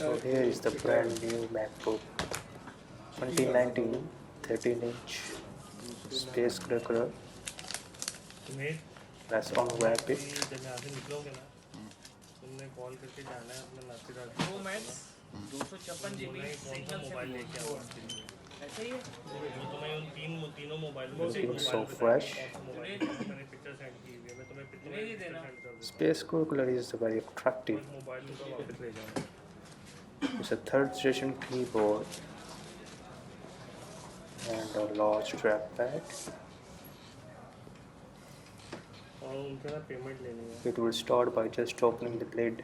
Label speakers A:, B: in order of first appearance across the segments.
A: So here is the brand new Macbook 2019 13-inch space gray color. Let's unwrap it.
B: जब यहाँ से निकलोगे ना तुमने कॉल करके जाना है अपना नाश्ते का 2 मैक्स 256 जीबी सिंगल मोबाइल लेके आओ ऐसे ही है जो तुम्हें उन तीनों मोबाइल में से
A: Looking so fresh.
B: मैंने पिक्चर सेंड की हुई है मैं तुम्हें पिक्चर सेंड कर दूँगा
A: Space gray color is very attractive.
B: Mobile तुमको वापस ले जाऊँगा
A: It's a third generation keyboard and a large trackpad.
B: और उनसे ना पेमेंट लेनी है
A: It will start by just opening the lid.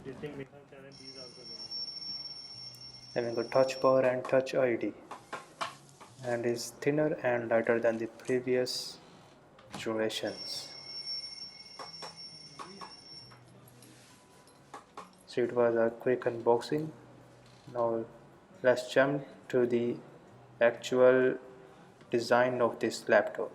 B: जितने मेरा चाहे 20,000 का देना
A: Having a touch bar and touch ID, and is thinner and lighter than the previous generations. So it was a quick unboxing. Now let's jump to the actual design of this laptop.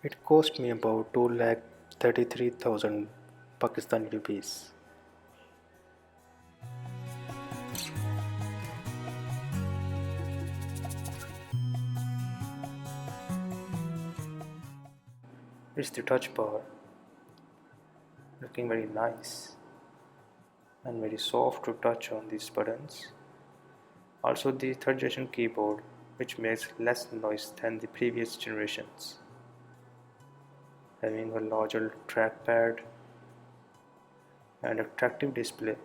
A: It cost me about 2,33,000 Pakistani rupees. It's the touch bar, looking very nice and very soft to touch on these buttons. Also the third generation keyboard, which makes less noise than the previous generations. Having a larger trackpad and attractive display,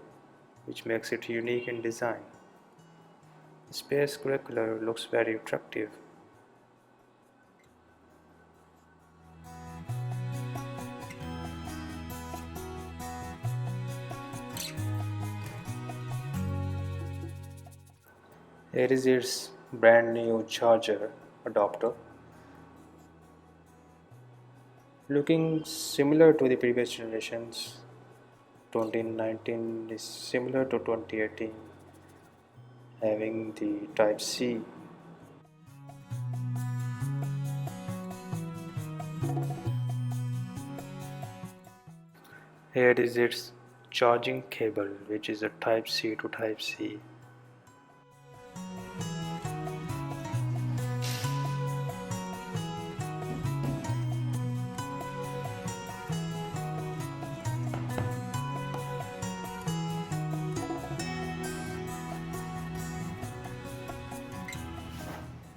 A: which makes it unique in design. The space gray color looks very attractive. Here is its brand new charger adapter. Looking similar to the previous generations, 2019 is similar to 2018, having the type C. Here is its charging cable, which is a type C to type C.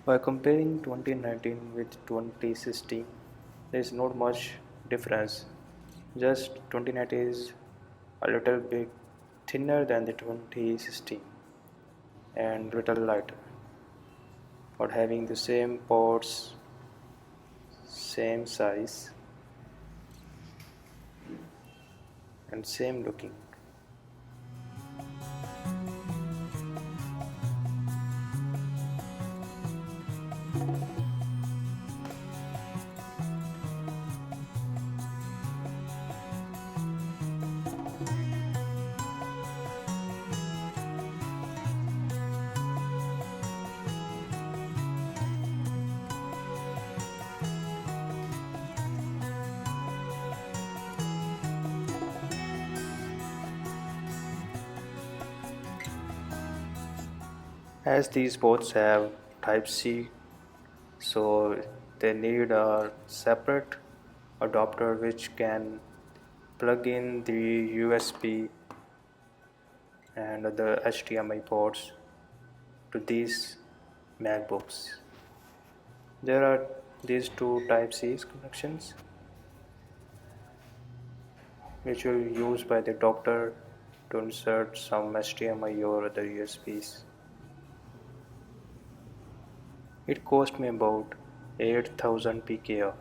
A: By comparing 2019 with 2016, there is not much difference. Just 2019 is a little bit thinner than the 2016 and little lighter, but having the same ports, same size and same looking. As these boards have type C, so they need a separate adapter which can plug in the USB and other HDMI ports to these MacBooks. There are these two type C connections which will be used by the adapter to insert some HDMI or other USBs. It cost me about 8,000 PKR.